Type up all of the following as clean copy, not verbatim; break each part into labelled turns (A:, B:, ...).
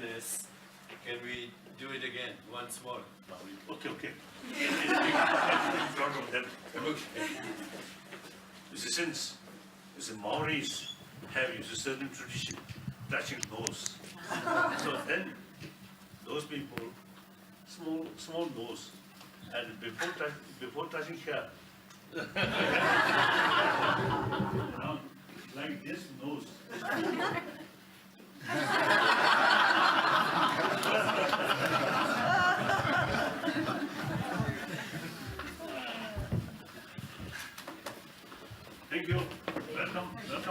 A: holiness, can we do it again once more?
B: Okay. Since the Maoris have a certain tradition, touching nose, so then those people, small nose, and before touching here, like this nose. Thank you. Welcome.
C: Thank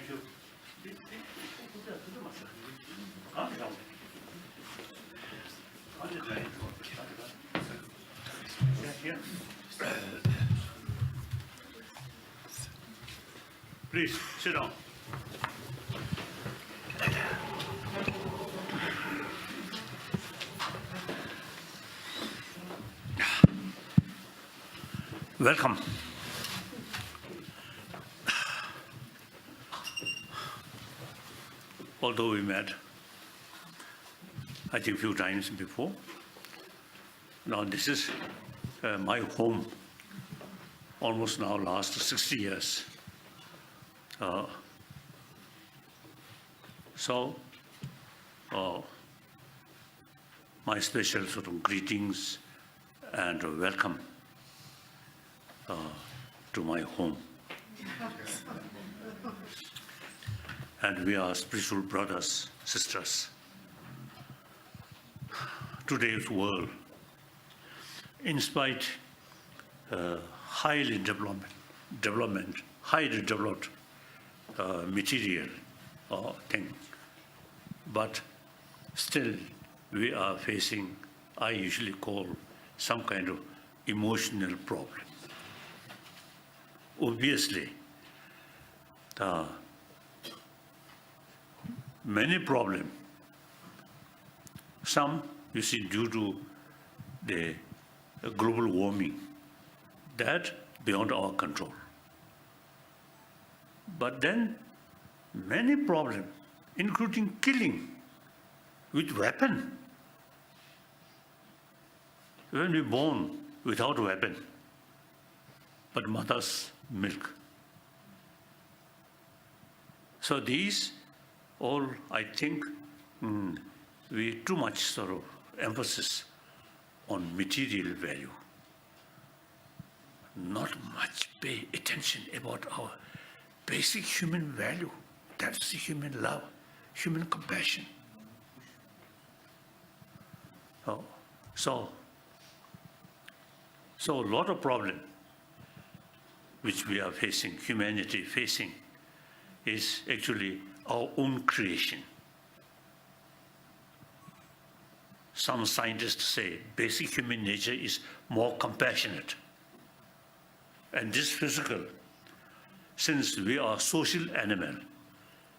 C: you.
B: Thank you. Please sit down. Welcome. Although we met, I think, a few times before, now this is my home, almost now last 60 years. My special sort of greetings and welcome to my home. And we are spiritual brothers, sisters. Today's world, in spite highly developed, highly developed material thing, but still we are facing, I usually call, some kind of emotional problem. Obviously, many problems, some you see due to the global warming, that beyond our control. But then many problems, including killing with weapon. When we born without weapon, but mother's milk. So these all, I think, we too much sort of emphasis on material value. Not much pay attention about our basic human value. That's human love, human compassion. So a lot of problem which we are facing, humanity facing, is actually our own creation. Some scientists say basic human nature is more compassionate. And this physical, since we are social animal,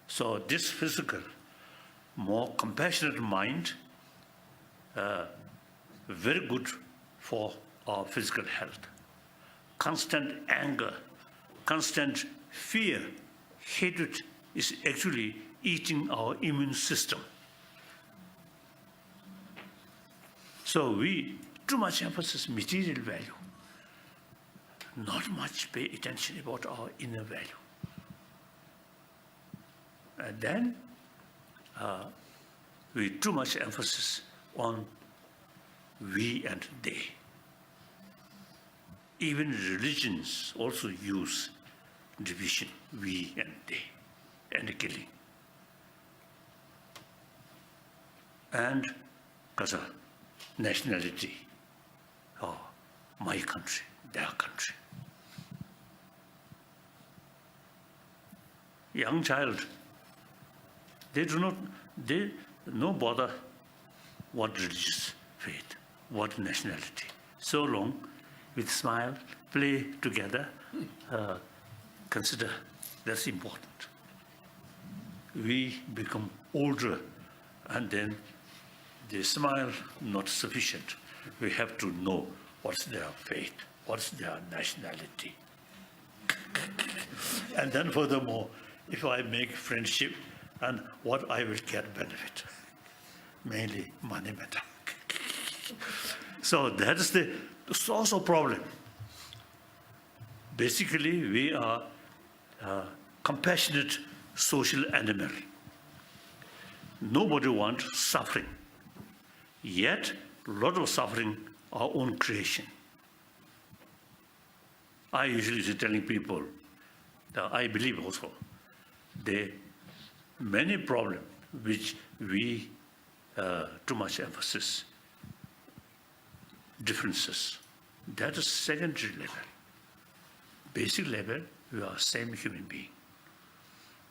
B: so this physical, more compassionate mind, very good for our physical health. Constant anger, constant fear, hatred is actually eating our immune system. So we too much emphasis material value, not much pay attention about our inner value. And then we too much emphasis on we and they. Even religions also use division, we and they, and killing. And because of nationality, my country, their country. Young child, they no bother what religious faith, what nationality. So long, with smile, play together, consider that's important. We become older, and then the smile not sufficient. We have to know what's their faith, what's their nationality. And then furthermore, if I make friendship, and what I will get benefit, mainly money matter. So that is the source of problem. Basically, we are compassionate social animal. Nobody wants suffering. Yet, a lot of suffering, our own creation. I usually say telling people, that I believe also, the many problems which we too much emphasis, differences, that is secondary level. Basic level, we are same human being.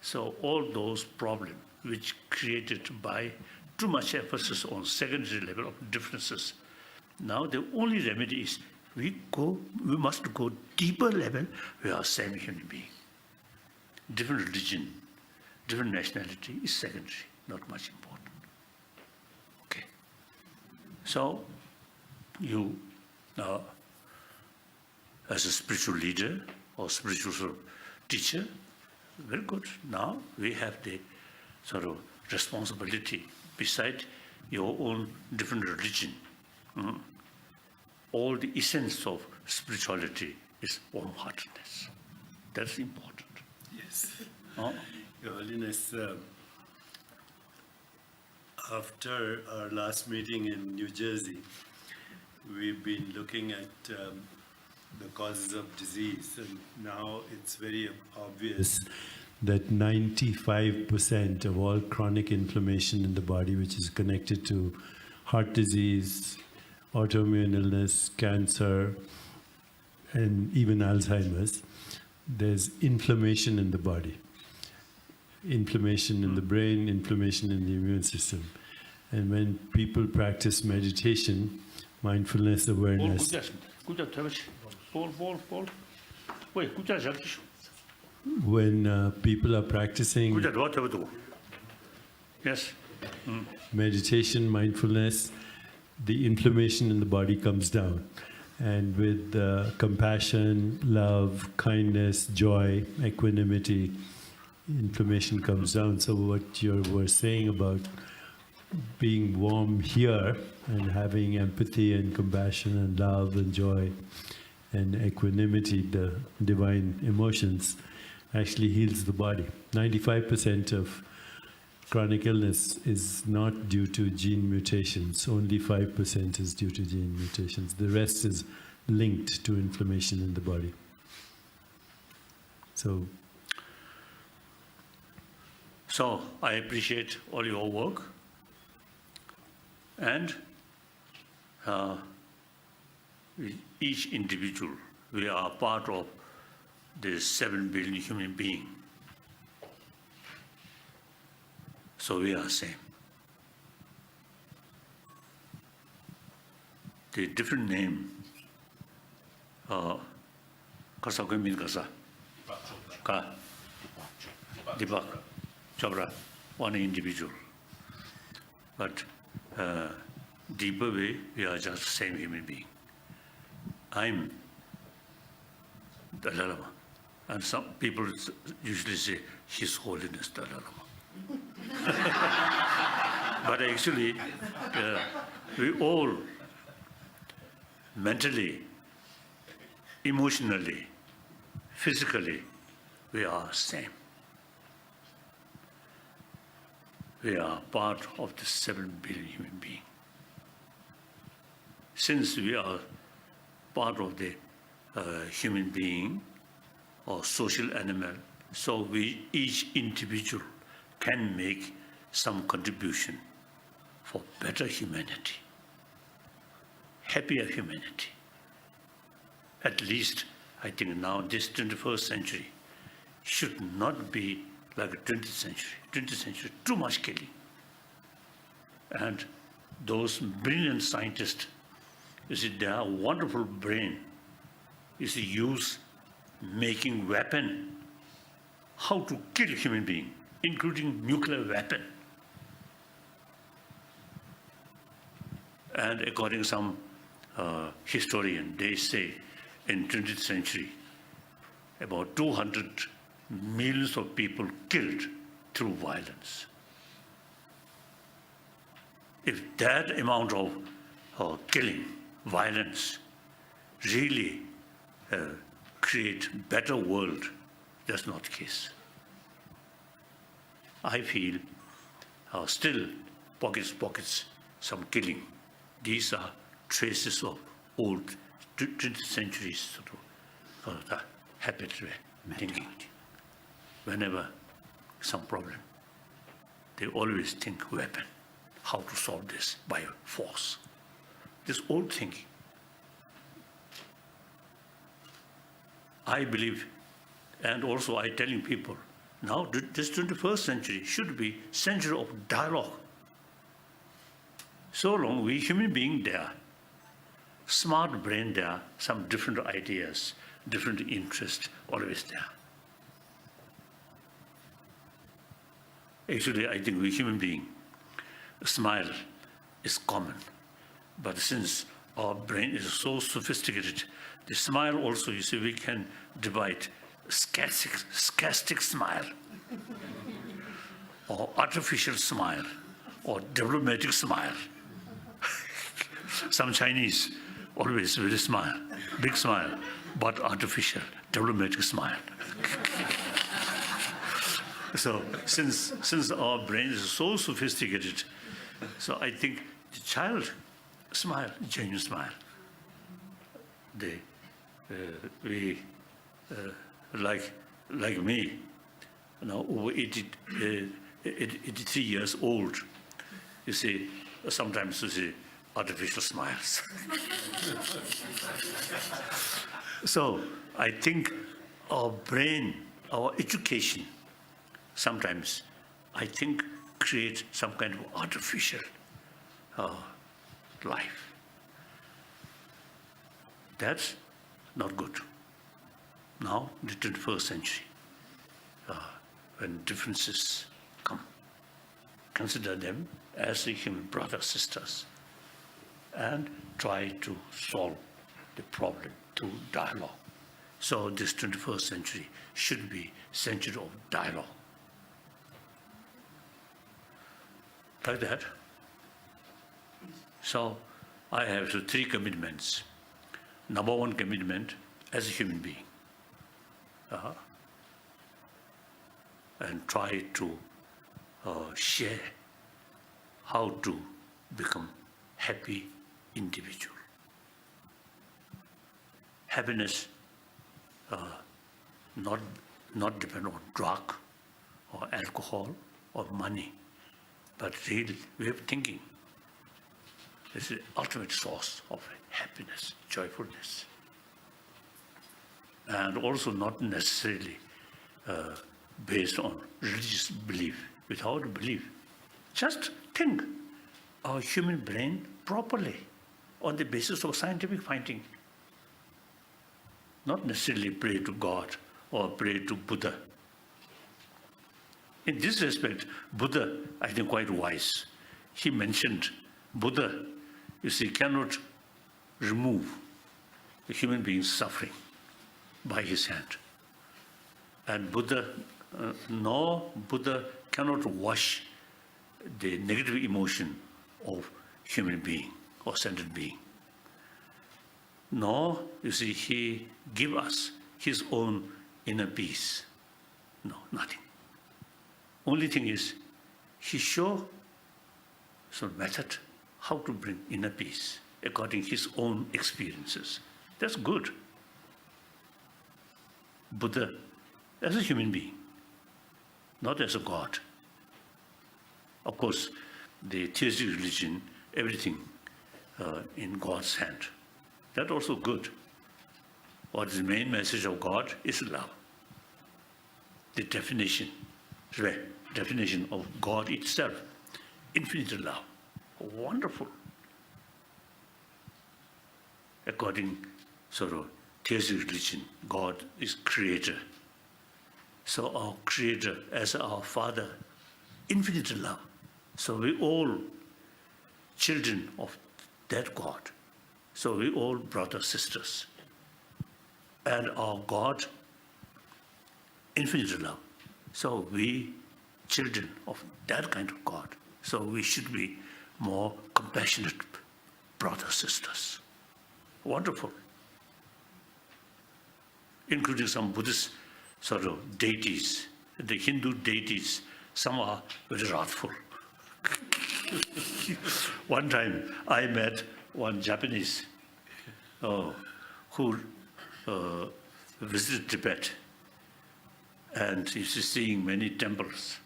B: So all those problems which created by too much emphasis on secondary level of differences, now the only remedy is we must go deeper level, we are same human being. Different religion, different nationality is secondary, not much important. Okay. So you now, as a spiritual leader or spiritual teacher, very good. Now we have the sort of responsibility beside your own different religion. All the essence of spirituality is warm-heartedness. That's important.
A: Yes.
B: Huh?
A: Your Holiness, after our last meeting in New Jersey, we've been looking at the causes of disease, and now it's very obvious that 95% of all chronic inflammation in the body, which is connected to heart disease, autoimmune illness, cancer, and even Alzheimer's, there's inflammation in the body. Inflammation in the brain, inflammation in the immune system. And when people practice meditation, mindfulness, awareness, when people are practicing
B: Yes.
A: meditation, mindfulness, the inflammation in the body comes down. And with compassion, love, kindness, joy, equanimity, inflammation comes down. So what you were saying about being warm here and having empathy and compassion and love and joy and equanimity, the divine emotions, actually heals the body. 95% of chronic illness is not due to gene mutations. Only 5% is due to gene mutations. The rest is linked to inflammation in the body. So
B: I appreciate all your work, and each individual, we are part of the 7 billion human being. So we are same. The different name, kasa koi mean kasa? Ka? Deepak Chopra, one individual. But deeper way, we are just same human being. I'm Dalai Lama. And some people usually say, His Holiness the Dalai Lama. But actually, we all mentally, emotionally, physically, we are same. We are part of the 7 billion human being. Since we are part of the human being or social animal, so we, each individual, can make some contribution for better humanity, happier humanity. At least, I think now this 21st century should not be like a 20th century. 20th century, too much killing. And those brilliant scientists, you see, they have a wonderful brain. You see, use making weapon, how to kill human being, including nuclear weapon. And according to some historian, they say in 20th century, about 200 millions of people killed through violence. If that amount of killing, violence, really create better world, that's not the case. I feel still pockets, some killing. These are traces of old 20th centuries the habit thinking. Whenever some problem, they always think weapon, how to solve this by force. This old thinking. I believe, and also I telling people, now this 21st century should be century of dialogue. So long we human being there, smart brain there, some different ideas, different interests, always there. Actually, I think we human being, smile is common. But since our brain is so sophisticated, the smile also, you see, we can divide sarcastic smile, or artificial smile, or diplomatic smile. Some Chinese always with a smile, big smile, but artificial, diplomatic smile. So since our brain is so sophisticated, so I think the child smile, genuine smile. We like me, now over 83 years old. You see, sometimes you see artificial smiles. So I think our brain, our education, sometimes I think create some kind of artificial life. That's not good. Now, the 21st century, when differences come, consider them as the human brothers, sisters, and try to solve the problem through dialogue. So this 21st century should be century of dialogue. Like that. So I have three commitments. Number one commitment as a human being. And try to share how to become happy individual. Happiness not depend on drug or alcohol or money, but real way of thinking. This is the ultimate source of happiness, joyfulness. And also not necessarily based on religious belief, without belief. Just think our human brain properly on the basis of scientific finding. Not necessarily pray to God or pray to Buddha. In this respect, Buddha, I think, quite wise. He mentioned Buddha, you see, cannot remove the human being's suffering by his hand. And Buddha cannot wash the negative emotion of human being or sentient being. Nor, you see, he give us his own inner peace. No, nothing. Only thing is, he show some method how to bring inner peace according to his own experiences. That's good. Buddha, as a human being, not as a god. Of course, the theistic religion, everything in God's hand. That's also good. What is the main message of God is love. The definition of God itself, infinite love. Wonderful. According to theistic religion, God is creator. So our creator as our father, infinite love. So we all children of that God. So we all brothers, sisters. And our God infinite love. So we, children of that kind of God, so we should be more compassionate brothers, sisters. Wonderful. Including some Buddhist sort of deities, the Hindu deities, some are very wrathful. One time I met one Japanese who visited Tibet, and he's seeing many temples.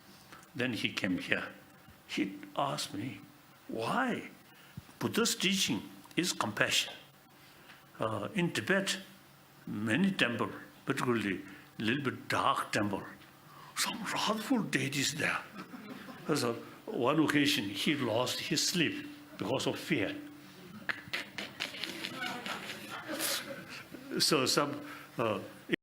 B: Then he came here. He asked me, why? Buddha's teaching is compassion. In Tibet, many temples, particularly a little bit dark temple, some wrathful deities there. So one occasion he lost his sleep because of fear. So some